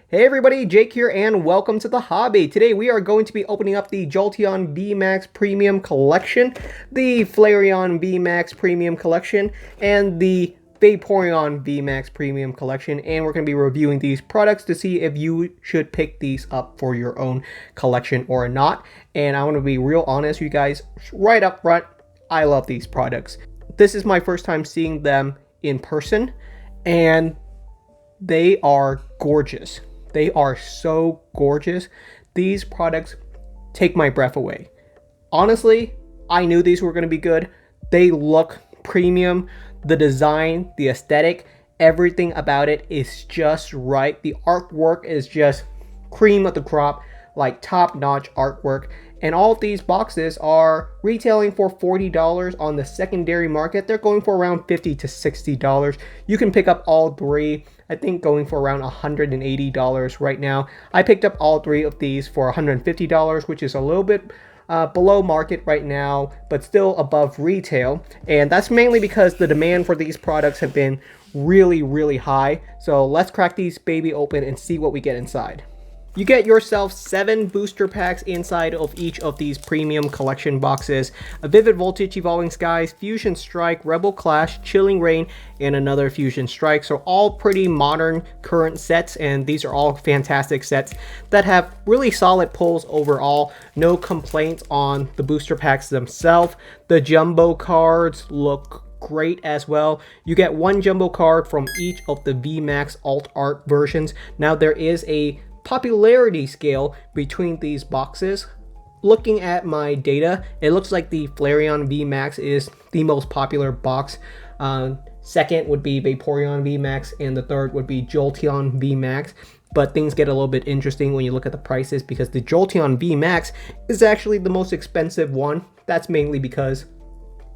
Hey everybody, Jake here and welcome to the hobby. Today we are going to be opening up the Jolteon VMAX Premium Collection, the Flareon VMAX Premium Collection, and the Vaporeon VMAX Premium Collection, and we're going to be reviewing these products to see if you should pick these up for your own collection or not. And I want to be real honest, you guys, right up front, I love these products. This is my first time seeing them in person, and they are gorgeous. They are so gorgeous. These products take my breath away. Honestly, I knew these were going to be good. They look premium. The design, the aesthetic, everything about it is just right. The artwork is just cream of the crop, like top-notch artwork. And all of these boxes are retailing for $40 on the secondary market. They're going for around $50 to $60. You can pick up all three, I think going for around $180 right now. I picked up all three of these for $150, which is a little bit below market right now, but still above retail. And that's mainly because the demand for these products have been really high. So let's crack these baby open and see what we get inside. You get yourself 7 booster packs inside of each of these premium collection boxes. A Vivid Voltage, Evolving Skies, Fusion Strike, Rebel Clash, Chilling Reign, and another Fusion Strike. So all pretty modern current sets, and these are all fantastic sets that have really solid pulls overall. No complaints on the booster packs themselves. The jumbo cards look great as well. You get 1 jumbo card from each of the VMAX alt art versions. Now there is a popularity scale between these boxes. Looking at my data, it looks like the Flareon VMAX is the most popular box. Second would be Vaporeon VMAX, and the third would be Jolteon VMAX. But things get a little bit interesting when you look at the prices, because the Jolteon VMAX is actually the most expensive one. That's mainly because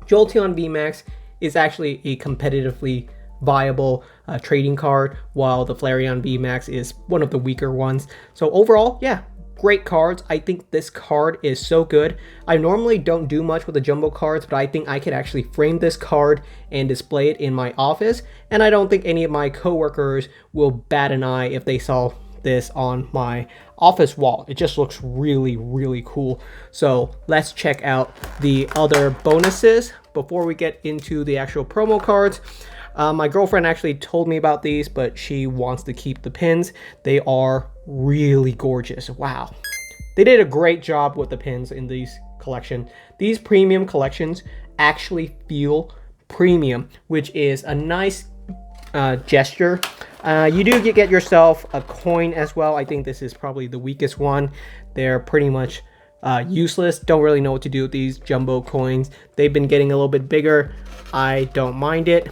Jolteon VMAX is actually a competitively viable trading card, while the Flareon VMAX is one of the weaker ones. So overall, yeah, great cards. I think this card is so good. I normally don't do much with the jumbo cards, but I think I could actually frame this card and display it in my office, and I don't think any of my coworkers will bat an eye if they saw this on my office wall. It just looks really cool. So let's check out the other bonuses before we get into the actual promo cards. My girlfriend actually told me about these, but she wants to keep the pins. They are really gorgeous. Wow. They did a great job with the pins in these collection. These premium collections actually feel premium, which is a nice gesture. You do get yourself a coin as well. I think this is probably the weakest one. They're pretty much useless. Don't really know what to do with these jumbo coins. They've been getting a little bit bigger. I don't mind it.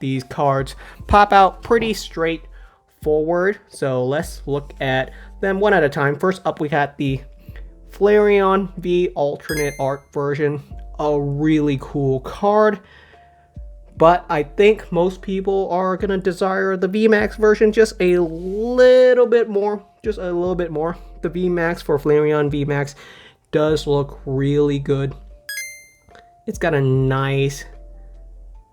These cards pop out pretty straightforward, so let's look at them one at a time. First up, we got the Flareon V alternate art version. A really cool card, but I think most people are gonna desire the VMAX version just a little bit more. The VMAX for Flareon VMAX does look really good. It's got a nice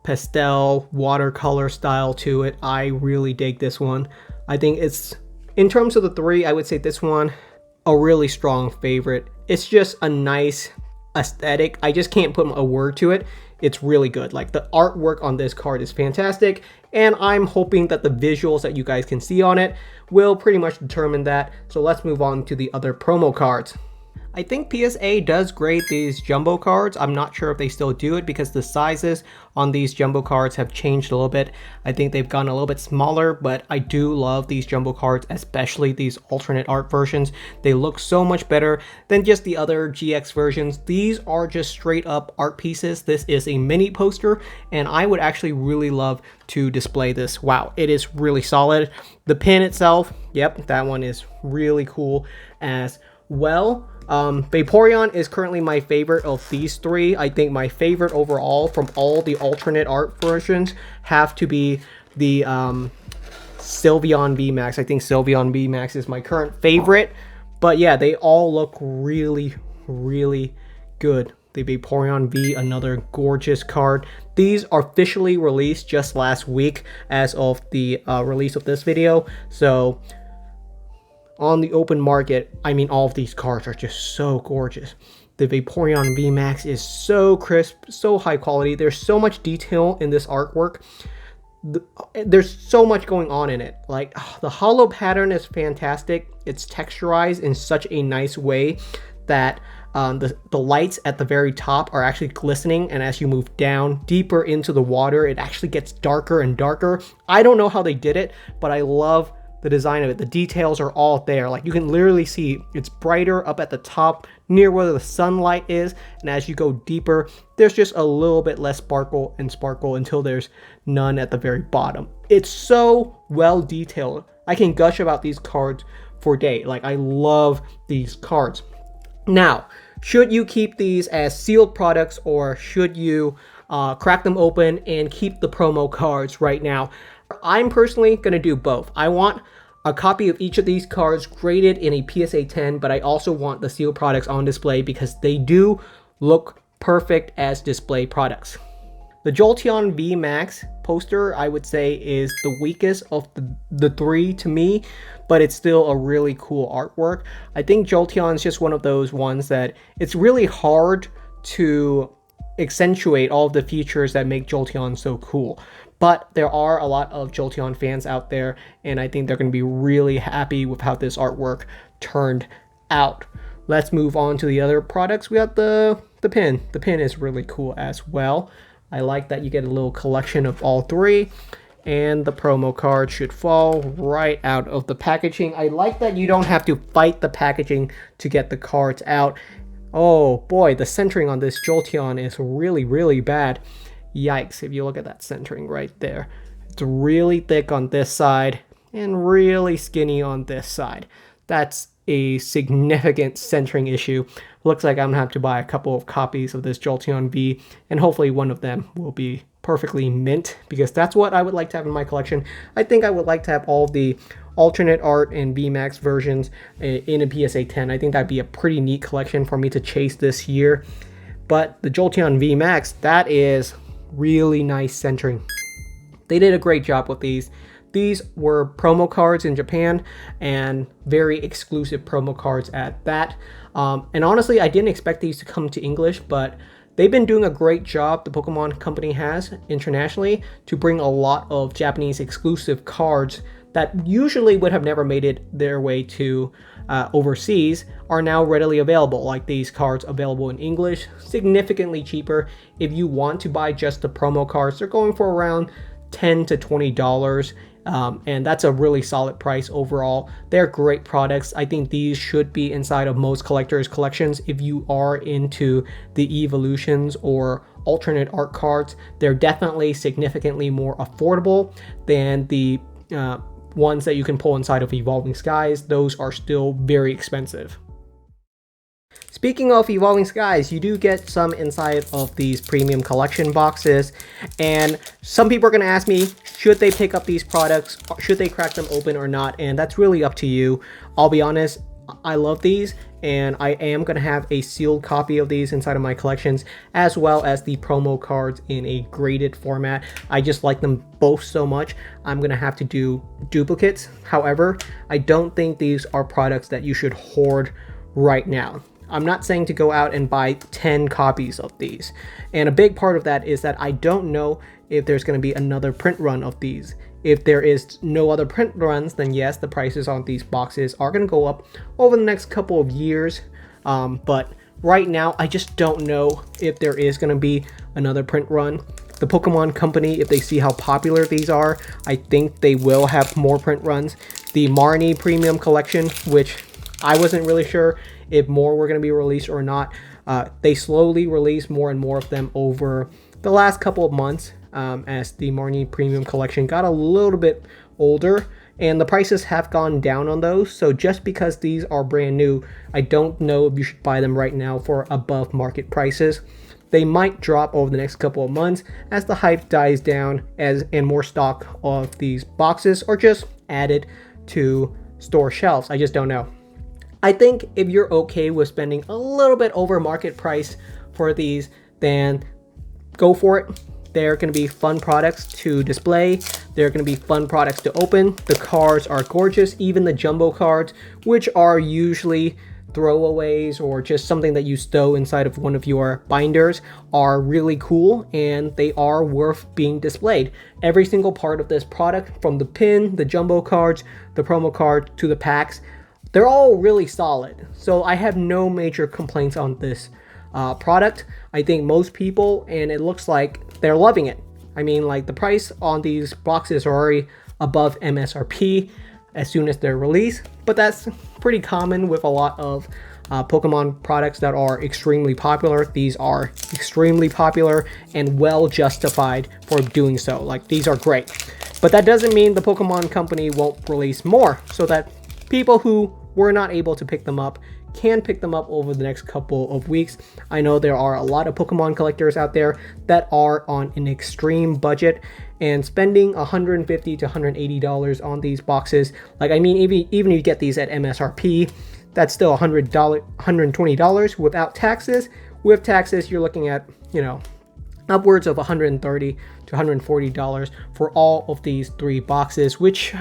pastel watercolor style to it. I really dig this one. I think it's, in terms of the three, I would say this one a really strong favorite. It's just a nice aesthetic. I just can't put a word to it. It's really good. Like, the artwork on this card is fantastic, and I'm hoping that the visuals that you guys can see on it will pretty much determine that. So let's move on to the other promo cards. I think PSA does grade these jumbo cards. I'm not sure if they still do it, because the sizes on these jumbo cards have changed a little bit. I think they've gotten a little bit smaller, but I do love these jumbo cards, especially these alternate art versions. They look so much better than just the other GX versions. These are just straight up art pieces. This is a mini poster, and I would actually really love to display this. Wow, it is really solid. The pin itself, yep, that one is really cool as well. Vaporeon is currently my favorite of these three. I think my favorite overall from all the alternate art versions have to be the Sylveon VMAX. I think Sylveon VMAX is my current favorite. But yeah, they all look really good. The Vaporeon V, another gorgeous card. These are officially released just last week as of the release of this video. So on the open market, I mean, all of these cards are just so gorgeous. The Vaporeon VMAX is so crisp, so high quality. There's so much detail in this artwork. There's so much going on in it. Like, the hollow pattern is fantastic. It's texturized in such a nice way that the lights at the very top are actually glistening, and as you move down deeper into the water, it actually gets darker and darker. I don't know how they did it, but I love the design of it. The details are all there. Like, you can literally see it's brighter up at the top near where the sunlight is, and as you go deeper, there's just a little bit less sparkle until there's none at the very bottom. It's so well detailed. I can gush about these cards for days. Like, I love these cards. Now, should you keep these as sealed products, or should you crack them open and keep the promo cards right now? I'm personally going to do both. I want a copy of each of these cards graded in a PSA 10, but I also want the sealed products on display because they do look perfect as display products. The Jolteon VMAX poster, I would say, is the weakest of the three to me, but it's still a really cool artwork. I think Jolteon is just one of those ones that it's really hard to accentuate all of the features that make Jolteon so cool. But there are a lot of Jolteon fans out there, and I think they're going to be really happy with how this artwork turned out. Let's move on to the other products. We got the pin. The pin is really cool as well. I like that you get a little collection of all three, and the promo card should fall right out of the packaging. I like that you don't have to fight the packaging to get the cards out. Oh boy, the centering on this Jolteon is really, really bad. Yikes, if you look at that centering right there. It's really thick on this side and really skinny on this side. That's a significant centering issue. Looks like I'm gonna have to buy a couple of copies of this Jolteon V, and hopefully one of them will be perfectly mint, because that's what I would like to have in my collection. I think I would like to have all the alternate art and VMAX versions in a PSA 10. I think that'd be a pretty neat collection for me to chase this year. But the Jolteon VMAX, that is really nice centering. They did a great job with these. These were promo cards in Japan, and very exclusive promo cards at that. And honestly, I didn't expect these to come to English, but they've been doing a great job, the Pokemon company has, internationally, to bring a lot of Japanese exclusive cards that usually would have never made it their way to overseas, are now readily available. Like these cards available in English, significantly cheaper. If you want to buy just the promo cards, they're going for around $10 to $20. And that's a really solid price overall. They're great products. I think these should be inside of most collectors' collections. If you are into the evolutions or alternate art cards, they're definitely significantly more affordable than the ones that you can pull inside of Evolving Skies. Those are still very expensive. Speaking of Evolving Skies, you do get some inside of these premium collection boxes, and some people are going to ask me, should they pick up these products, should they crack them open or not, and that's really up to you. I'll be honest, I love these, and I am going to have a sealed copy of these inside of my collections, as well as the promo cards in a graded format. I just like them both so much, I'm going to have to do duplicates. However, I don't think these are products that you should hoard right now. I'm not saying to go out and buy 10 copies of these. And a big part of that is that I don't know if there's going to be another print run of these. If there is no other print runs, then yes, the prices on these boxes are going to go up over the next couple of years. But right now, I just don't know if there is going to be another print run. The Pokemon company, if they see how popular these are, I think they will have more print runs. The Marnie Premium Collection, which I wasn't really sure if more were going to be released or not. They slowly release more and more of them over the last couple of months as the Marnie Premium Collection got a little bit older, and the prices have gone down on those. So just because these are brand new, I don't know if you should buy them right now for above market prices. They might drop over the next couple of months as the hype dies down, and more stock of these boxes are just added to store shelves. I just don't know. I think if you're okay with spending a little bit over market price for these, then go for it. They're going to be fun products to display. They're going to be fun products to open. The cards are gorgeous. Even the jumbo cards, which are usually throwaways or just something that you stow inside of one of your binders, are really cool, and they are worth being displayed. Every single part of this product, from the pin, the jumbo cards, the promo card, to the packs, they're all really solid. So I have no major complaints on this product. I think most people, and it looks like they're loving it. I mean, like, the price on these boxes are already above MSRP as soon as they're released, but that's pretty common with a lot of Pokemon products that are extremely popular. These are extremely popular and well justified for doing so. Like, these are great, but that doesn't mean the Pokemon company won't release more, so that people who were not able to pick them up can pick them up over the next couple of weeks. I know there are a lot of Pokemon collectors out there that are on an extreme budget, and spending $150 to $180 on these boxes, like, I mean, even if you get these at MSRP, that's still $120 without taxes. With taxes, you're looking at, you know, upwards of $130 to $140 for all of these 3 boxes, which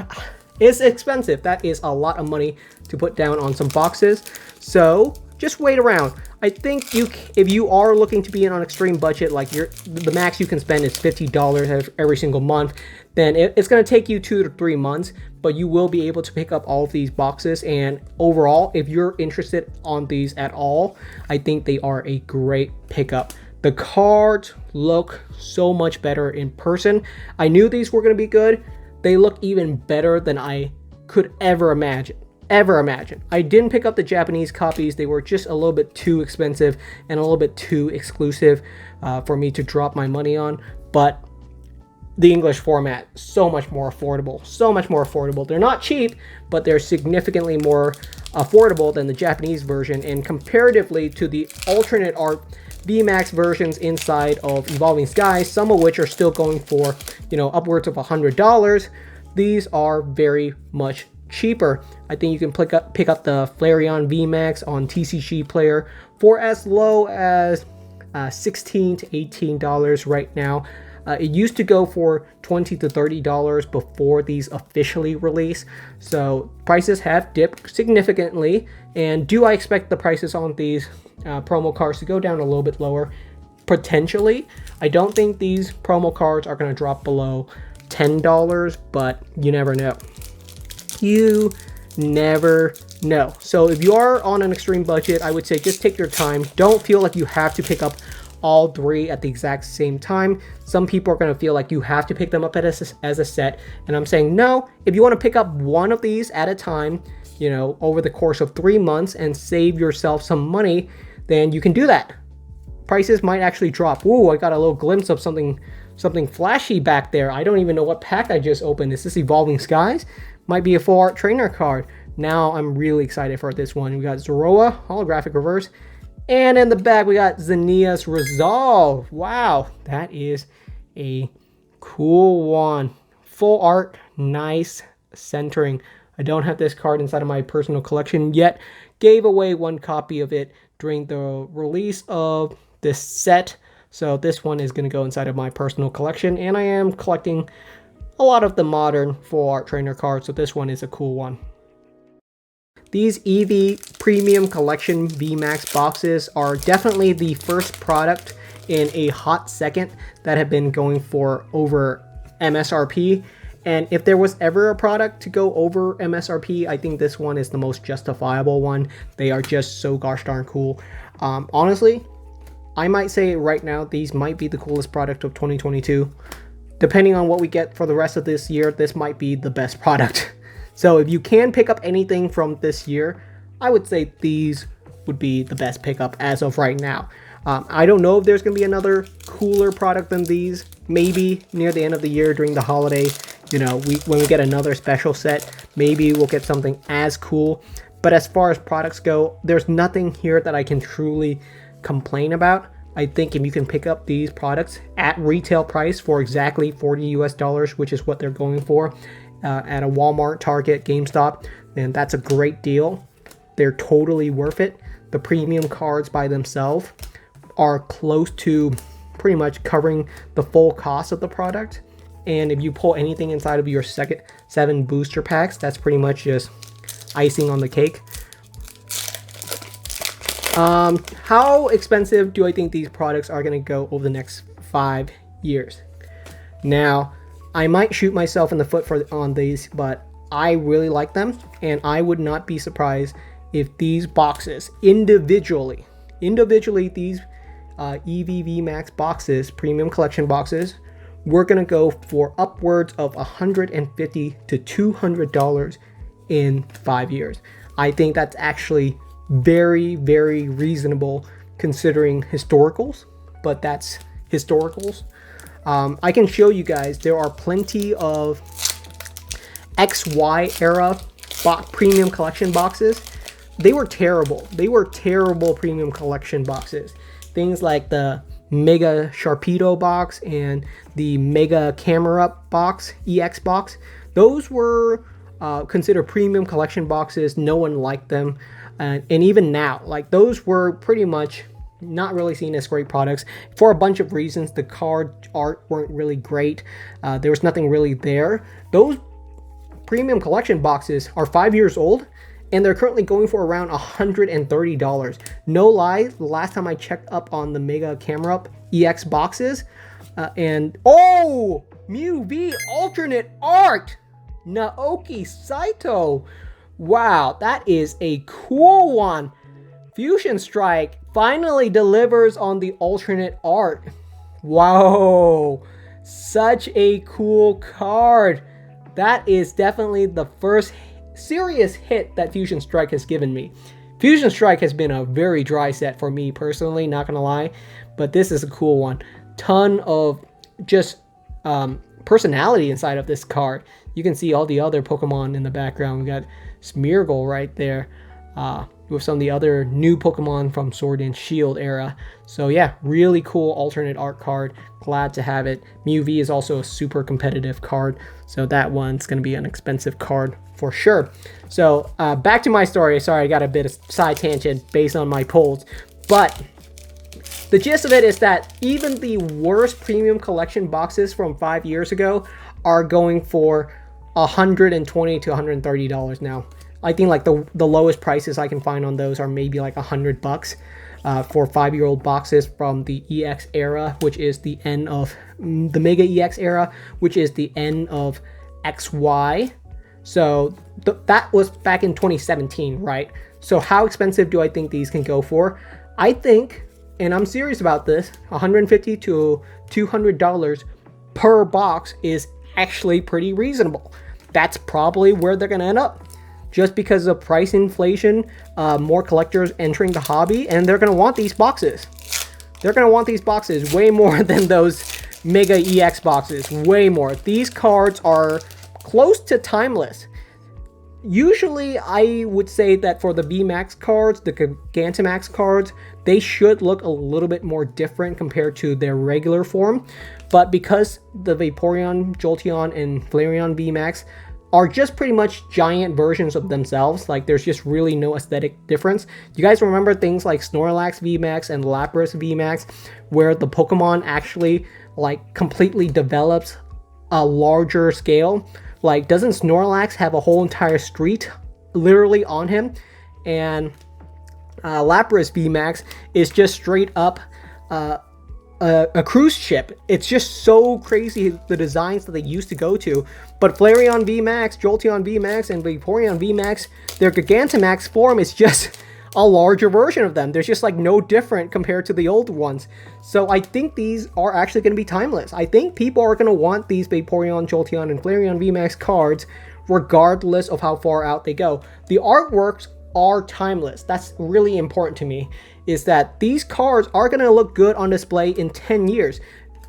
is expensive. That is a lot of money to put down on some boxes. So just wait around. I think if you are looking to be on an extreme budget, like the max you can spend is $50 every single month, then it's going to take you 2 to 3 months, but you will be able to pick up all of these boxes. And overall, if you're interested on these at all, I think they are a great pickup. The cards look so much better in person. I knew these were going to be good. They look even better than I could ever imagine. I didn't pick up the Japanese copies. They were just a little bit too expensive and a little bit too exclusive for me to drop my money on. But the English format, so much more affordable. They're not cheap, but they're significantly more affordable than the Japanese version. And comparatively to the alternate art VMAX versions inside of Evolving Skies, some of which are still going for, you know, upwards of $100, these are very much cheaper. I think you can pick up the Flareon VMAX on TCG Player for as low as $16 to $18 right now. It used to go for $20 to $30 before these officially release, so prices have dipped significantly. And do I expect the prices on these promo cards to go down a little bit lower? Potentially. I don't think these promo cards are going to drop below $10, but you never know. You never know. So if you are on an extreme budget, I would say just take your time. Don't feel like you have to pick up all 3 at the exact same time. Some people are going to feel like you have to pick them up as a set, and I'm saying no. If you want to pick up one of these at a time, you know, over the course of 3 months and save yourself some money, then you can do that. Prices might actually drop. Ooh, I got a little glimpse of something flashy back there. I don't even know what pack I just opened. Is this Evolving Skies? Might be a full art trainer card. Now I'm really excited for this one. We got Zoroa, holographic reverse. And in the back, we got Zinnia's Resolve. Wow, that is a cool one. Full art, nice centering. I don't have this card inside of my personal collection yet. Gave away 1 copy of it during the release of this set. So this one is going to go inside of my personal collection. And I am collecting a lot of the modern full art trainer cards, so this one is a cool one. These EV Premium Collection VMAX boxes are definitely the first product in a hot second that have been going for over MSRP. And if there was ever a product to go over MSRP, I think this one is the most justifiable one. They are just so gosh darn cool. Honestly, I might say right now, these might be the coolest product of 2022. Depending on what we get for the rest of this year, this might be the best product. So if you can pick up anything from this year, I would say these would be the best pickup as of right now. I don't know if there's going to be another cooler product than these. Maybe near the end of the year during the holiday, you know, when we get another special set, maybe we'll get something as cool. But as far as products go, there's nothing here that I can truly complain about. I think if you can pick up these products at retail price for exactly $40 US, which is what they're going for, at a Walmart, Target, GameStop, then that's a great deal. They're totally worth it. The premium cards by themselves are close to pretty much covering the full cost of the product. And if you pull anything inside of your second 7 booster packs, that's pretty much just icing on the cake. How expensive do I think these products are going to go over the next 5 years? Now, I might shoot myself in the foot on these, but I really like them, and I would not be surprised if these boxes individually these EV VMAX boxes, premium collection boxes, we're gonna go for upwards of $150 to $200 in 5 years. I think that's actually very, very reasonable considering historicals, but that's historicals. I can show you guys there are plenty of XY era premium collection boxes. They were terrible. They were terrible premium collection boxes. Things like the Mega Sharpedo box and the Mega Camera box, EX box. Those were considered premium collection boxes. No one liked them. And even now, like, those were pretty much not really seen as great products for a bunch of reasons. The card art weren't really great. There was nothing really there. Those premium collection boxes are 5 years old, and they're currently going for around $130. No lie, the last time I checked up on the Mega Camera Up EX boxes, and oh, Mew V alternate art, Naoki Saito. Wow, that is a cool one. Fusion Strike finally delivers on the alternate art. Wow, such a cool card. That is definitely the first serious hit that Fusion Strike has given me. Fusion Strike has been a very dry set for me personally, not gonna lie, but this is a cool one. Ton of just personality inside of this card. You can see all the other Pokemon in the background. We got Smeargle right there with some of the other new Pokemon from Sword and Shield era. So yeah, really cool alternate art card. Glad to have it. Mew V is also a super competitive card, so that one's going to be an expensive card for sure. So back to my story. Sorry, I got a bit of side tangent based on my polls, but the gist of it is that even the worst premium collection boxes from 5 years ago are going for $120 to $130 now. I think like the lowest prices I can find on those are maybe like $100 for 5-year-old boxes from the EX era, which is the end of the Mega EX era, which is the end of XY. So that was back in 2017, right? So how expensive do I think these can go for? I think, and I'm serious about this, $150 to $200 per box is actually pretty reasonable. That's probably where they're gonna end up. Just because of price inflation, more collectors entering the hobby, and they're going to want these boxes. They're going to want these boxes way more than those Mega EX boxes. Way more. These cards are close to timeless. Usually, I would say that for the VMAX cards, the Gigantamax cards, they should look a little bit more different compared to their regular form. But because the Vaporeon, Jolteon, and Flareon VMAX are just pretty much giant versions of themselves. Like, there's just really no aesthetic difference. You guys remember things like Snorlax VMAX and Lapras VMAX, where the Pokemon actually like completely develops a larger scale? Like, doesn't Snorlax have a whole entire street literally on him? And Lapras VMAX is just straight up a cruise ship. It's just so crazy, the designs that they used to go to. But Flareon VMAX, Jolteon VMAX, and Vaporeon VMAX, their Gigantamax form is just a larger version of them. There's just like no different compared to the old ones. So I think these are actually going to be timeless. I think people are going to want these Vaporeon, Jolteon, and Flareon VMAX cards regardless of how far out they go. The artworks are timeless. That's really important to me, is that these cards are going to look good on display in 10 years.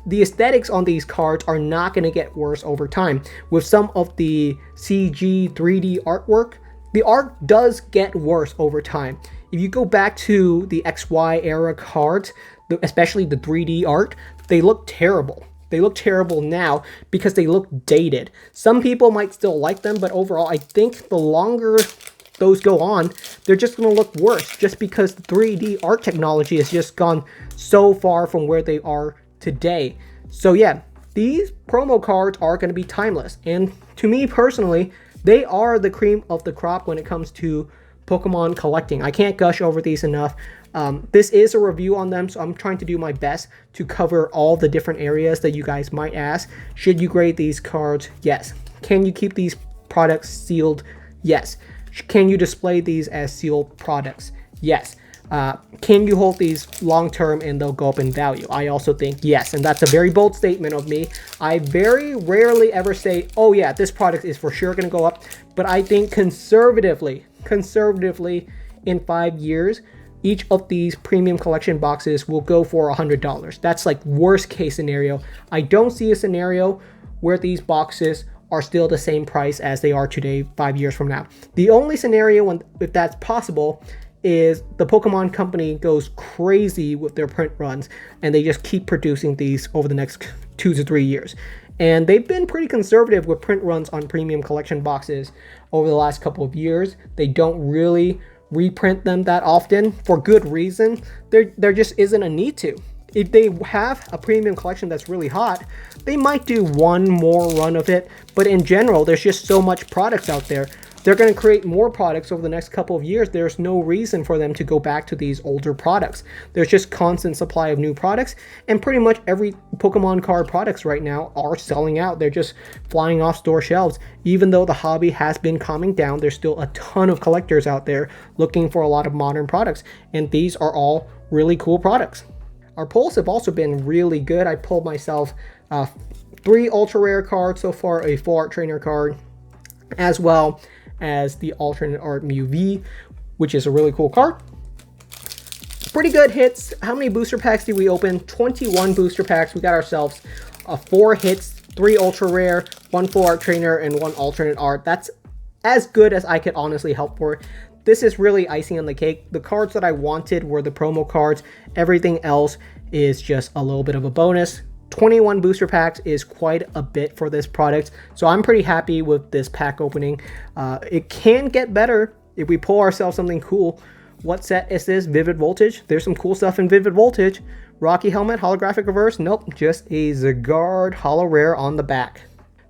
The aesthetics on these cards are not going to get worse over time. With some of the CG 3D artwork, the art does get worse over time. If you go back to the XY era cards, especially the 3D art, they look terrible. They look terrible now because they look dated. Some people might still like them, but overall, I think the longer those go on, they're just going to look worse just because the 3D art technology has just gone so far from where they are today. So yeah, these promo cards are going to be timeless. And to me personally, they are the cream of the crop when it comes to Pokemon collecting. I can't gush over these enough. This is a review on them, so I'm trying to do my best to cover all the different areas that you guys might ask. Should you grade these cards? Yes. Can you keep these products sealed? Yes. Can you display these as sealed products? Yes. Can you hold these long term and they'll go up in value? I also think yes, and that's a very bold statement of me. I very rarely ever say, oh yeah, this product is for sure going to go up, but I think conservatively in 5 years, each of these premium collection boxes will go for $100. That's like worst case scenario. I don't see a scenario where these boxes are still the same price as they are today 5 years from now. The only scenario if that's possible is the Pokemon company goes crazy with their print runs and they just keep producing these over the next 2 to 3 years. And they've been pretty conservative with print runs on premium collection boxes over the last couple of years. They don't really reprint them that often for good reason. There just isn't a need to. If they have a premium collection that's really hot, they might do one more run of it, but in general there's just so much products out there. They're going to create more products over the next couple of years. There's no reason for them to go back to these older products. There's just constant supply of new products, and pretty much every Pokemon card products right now are selling out. They're just flying off store shelves. Even though the hobby has been calming down, there's still a ton of collectors out there looking for a lot of modern products, and these are all really cool products. Our pulls have also been really good. I pulled myself 3 ultra rare cards so far, a full art trainer card, as well as the alternate art Mew V, which is a really cool card. Pretty good hits. How many booster packs did we open? 21 booster packs. We got ourselves 4 hits, 3 ultra rare, 1 full art trainer, and 1 alternate art. That's as good as I could honestly hope for. This is really icing on the cake. The cards that I wanted were the promo cards. Everything else is just a little bit of a bonus. 21 booster packs is quite a bit for this product, so I'm pretty happy with this pack opening. It can get better if we pull ourselves something cool. What set is this? Vivid Voltage. There's some cool stuff in Vivid Voltage. Rocky Helmet, holographic reverse. Nope, just a Zygarde holo rare on the back.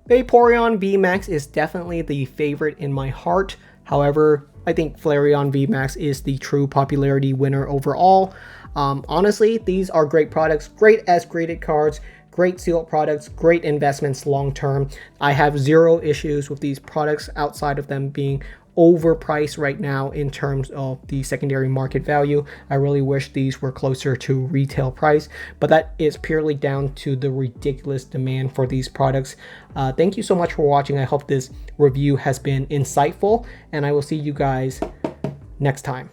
Vaporeon VMAX is definitely the favorite in my heart. However, I think Flareon VMAX is the true popularity winner overall. Honestly, these are great products, great as graded cards, great sealed products, great investments long term. I have zero issues with these products outside of them being overpriced right now in terms of the secondary market value. I really wish these were closer to retail price, but that is purely down to the ridiculous demand for these products. Thank you so much for watching. I hope this review has been insightful, and I will see you guys next time.